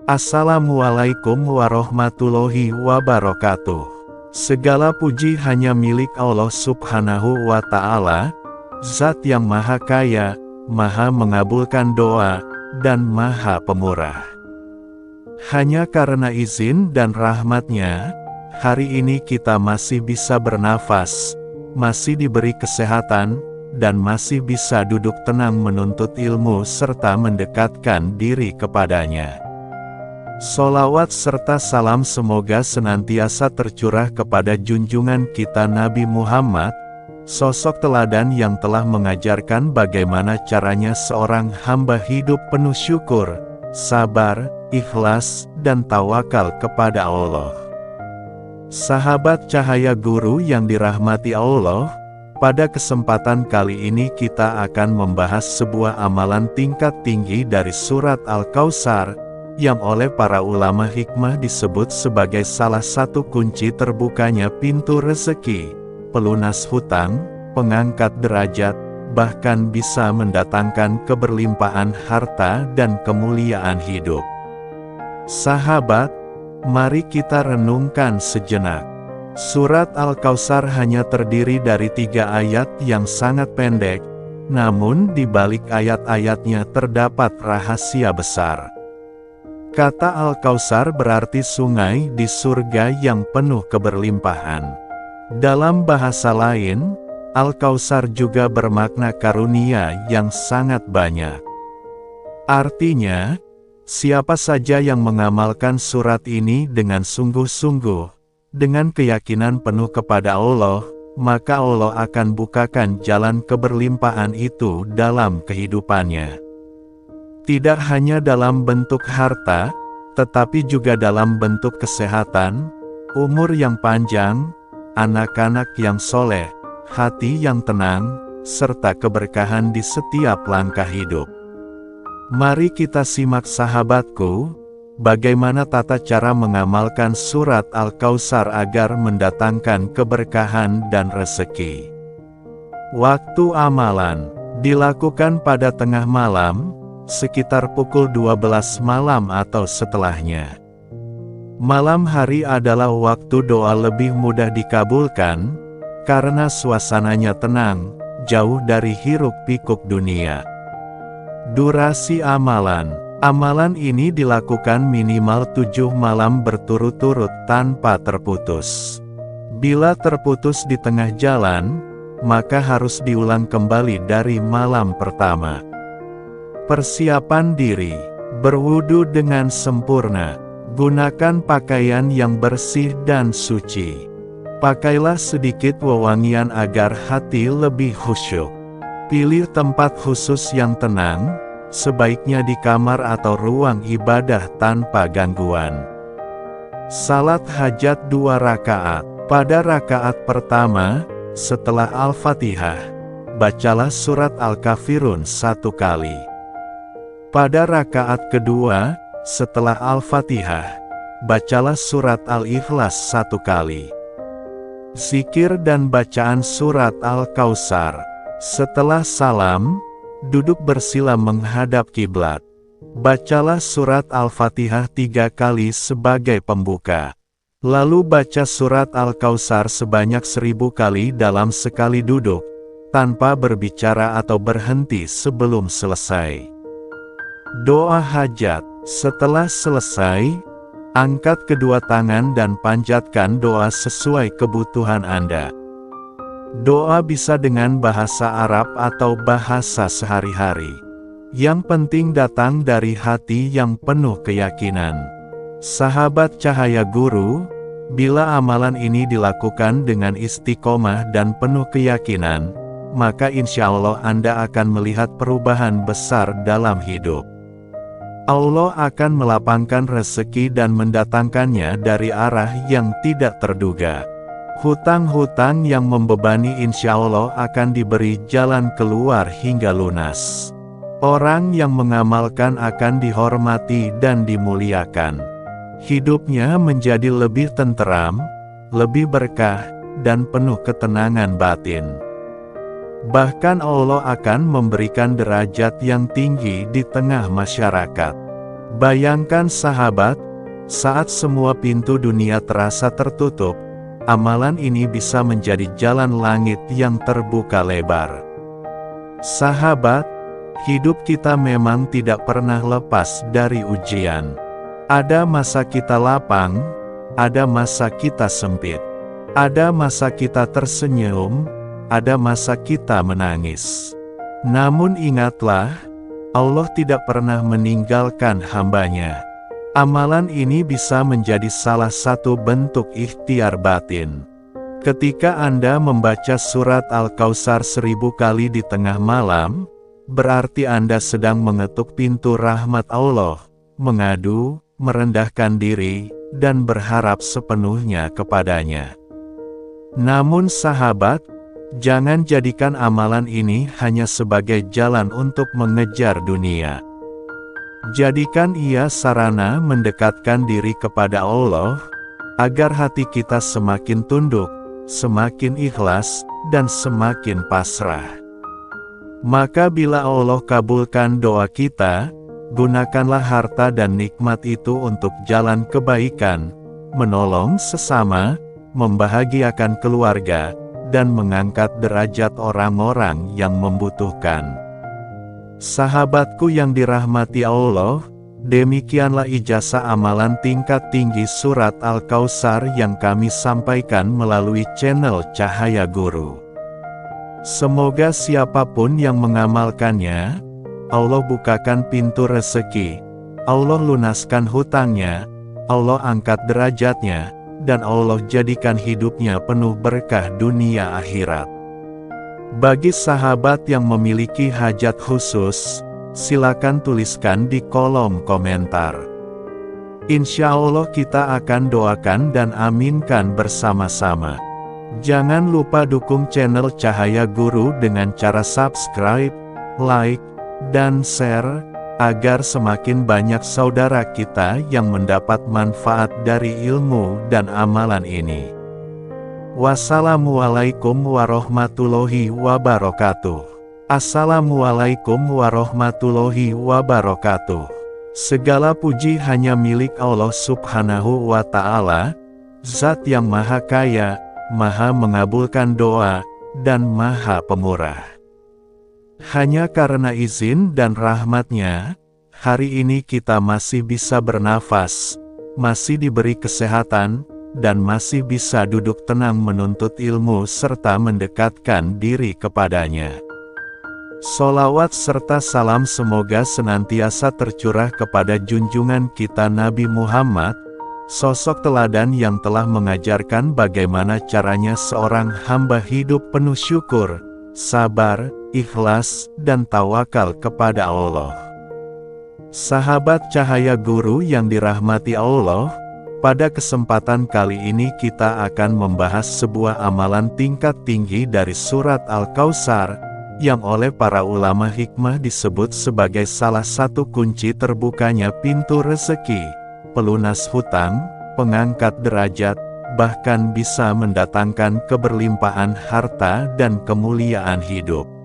Assalamualaikum warahmatullahi wabarakatuh. Segala puji hanya milik Allah Subhanahu wa Ta'ala, Zat yang Maha Kaya, Maha Mengabulkan doa, dan Maha Pemurah. Hanya karena izin dan rahmat-Nya, hari ini kita masih bisa bernafas, masih diberi kesehatan, dan masih bisa duduk tenang menuntut ilmu serta mendekatkan diri kepadanya. Sholawat serta salam semoga senantiasa tercurah kepada junjungan kita Nabi Muhammad, sosok teladan yang telah mengajarkan bagaimana caranya seorang hamba hidup penuh syukur, sabar, ikhlas, dan tawakal kepada Allah. Sahabat cahaya guru yang dirahmati Allah, pada kesempatan kali ini kita akan membahas sebuah amalan tingkat tinggi dari surat Al-Kautsar, yang oleh para ulama hikmah disebut sebagai salah satu kunci terbukanya pintu rezeki, pelunas hutang, pengangkat derajat, bahkan bisa mendatangkan keberlimpahan harta dan kemuliaan hidup. Sahabat, mari kita renungkan sejenak. Surat Al-Kautsar hanya terdiri dari 3 ayat yang sangat pendek, namun di balik ayat-ayatnya terdapat rahasia besar. Kata Al-Kautsar berarti sungai di surga yang penuh keberlimpahan. Dalam bahasa lain, Al-Kautsar juga bermakna karunia yang sangat banyak. Artinya, siapa saja yang mengamalkan surat ini dengan sungguh-sungguh, dengan keyakinan penuh kepada Allah, maka Allah akan bukakan jalan keberlimpahan itu dalam kehidupannya. Tidak hanya dalam bentuk harta, tetapi juga dalam bentuk kesehatan, umur yang panjang, anak-anak yang soleh, hati yang tenang, serta keberkahan di setiap langkah hidup. Mari kita simak sahabatku, bagaimana tata cara mengamalkan surat Al-Kautsar agar mendatangkan keberkahan dan rezeki. Waktu amalan dilakukan pada tengah malam, sekitar pukul 12 malam atau setelahnya. Malam hari adalah waktu doa lebih mudah dikabulkan, karena suasananya tenang, jauh dari hiruk-pikuk dunia. Durasi amalan. Amalan ini dilakukan minimal 7 malam berturut-turut tanpa terputus. Bila terputus di tengah jalan, maka harus diulang kembali dari malam pertama. Persiapan diri, berwudu dengan sempurna, gunakan pakaian yang bersih dan suci. Pakailah sedikit wewangian agar hati lebih khusyuk. Pilih tempat khusus yang tenang, sebaiknya di kamar atau ruang ibadah tanpa gangguan. Salat hajat 2 rakaat. Pada rakaat pertama, setelah Al-Fatihah, bacalah surat Al-Kafirun 1 kali. Pada rakaat kedua, setelah Al-Fatihah, bacalah surat Al-Ikhlas 1 kali. Zikir dan bacaan surat Al-Kautsar. Setelah salam, duduk bersila menghadap kiblat. Bacalah surat Al-Fatihah 3 kali sebagai pembuka. Lalu baca surat Al-Kautsar sebanyak 1000 kali dalam sekali duduk, tanpa berbicara atau berhenti sebelum selesai. Doa hajat. Setelah selesai, angkat kedua tangan dan panjatkan doa sesuai kebutuhan Anda. Doa bisa dengan bahasa Arab atau bahasa sehari-hari. Yang penting datang dari hati yang penuh keyakinan. Sahabat cahaya guru, bila amalan ini dilakukan dengan istiqomah dan penuh keyakinan, maka insya Allah Anda akan melihat perubahan besar dalam hidup. Allah akan melapangkan rezeki dan mendatangkannya dari arah yang tidak terduga. Hutang-hutang yang membebani insya Allah akan diberi jalan keluar hingga lunas. Orang yang mengamalkan akan dihormati dan dimuliakan. Hidupnya menjadi lebih tenteram, lebih berkah, dan penuh ketenangan batin. Bahkan Allah akan memberikan derajat yang tinggi di tengah masyarakat. Bayangkan sahabat, saat semua pintu dunia terasa tertutup, amalan ini bisa menjadi jalan langit yang terbuka lebar. Sahabat, hidup kita memang tidak pernah lepas dari ujian. Ada masa kita lapang, ada masa kita sempit. Ada masa kita tersenyum, ada masa kita menangis. Namun ingatlah, Allah tidak pernah meninggalkan hambanya. Amalan ini bisa menjadi salah satu bentuk ikhtiar batin. Ketika Anda membaca surat Al-Kautsar 1000 kali di tengah malam, berarti Anda sedang mengetuk pintu rahmat Allah, mengadu, merendahkan diri, dan berharap sepenuhnya kepadanya. Namun sahabat, jangan jadikan amalan ini hanya sebagai jalan untuk mengejar dunia. Jadikan ia sarana mendekatkan diri kepada Allah, agar hati kita semakin tunduk, semakin ikhlas, dan semakin pasrah. Maka bila Allah kabulkan doa kita, gunakanlah harta dan nikmat itu untuk jalan kebaikan, menolong sesama, membahagiakan keluarga, dan mengangkat derajat orang-orang yang membutuhkan. Sahabatku yang dirahmati Allah, demikianlah ijazah amalan tingkat tinggi surat Al-Kautsar yang kami sampaikan melalui channel Cahaya Guru. Semoga siapapun yang mengamalkannya, Allah bukakan pintu rezeki, Allah lunaskan hutangnya, Allah angkat derajatnya, dan Allah jadikan hidupnya penuh berkah dunia akhirat. Bagi sahabat yang memiliki hajat khusus, silakan tuliskan di kolom komentar. Insya Allah kita akan doakan dan aminkan bersama-sama. Jangan lupa dukung channel Cahaya Guru dengan cara subscribe, like, dan share, agar semakin banyak saudara kita yang mendapat manfaat dari ilmu dan amalan ini. Wassalamualaikum warahmatullahi wabarakatuh. Assalamualaikum warahmatullahi wabarakatuh. Segala puji hanya milik Allah Subhanahu wa Ta'ala, Zat yang Maha Kaya, Maha Mengabulkan doa, dan Maha Pemurah. Hanya karena izin dan rahmat-Nya, hari ini kita masih bisa bernafas, masih diberi kesehatan, dan masih bisa duduk tenang menuntut ilmu serta mendekatkan diri kepadanya. Sholawat serta salam semoga senantiasa tercurah kepada junjungan kita Nabi Muhammad, sosok teladan yang telah mengajarkan bagaimana caranya seorang hamba hidup penuh syukur, sabar, ikhlas, dan tawakal kepada Allah. Sahabat Cahaya Guru yang dirahmati Allah, pada kesempatan kali ini kita akan membahas sebuah amalan tingkat tinggi dari surat Al-Kautsar, yang oleh para ulama hikmah disebut sebagai salah satu kunci terbukanya pintu rezeki, pelunas hutang, pengangkat derajat, bahkan bisa mendatangkan keberlimpahan harta dan kemuliaan hidup.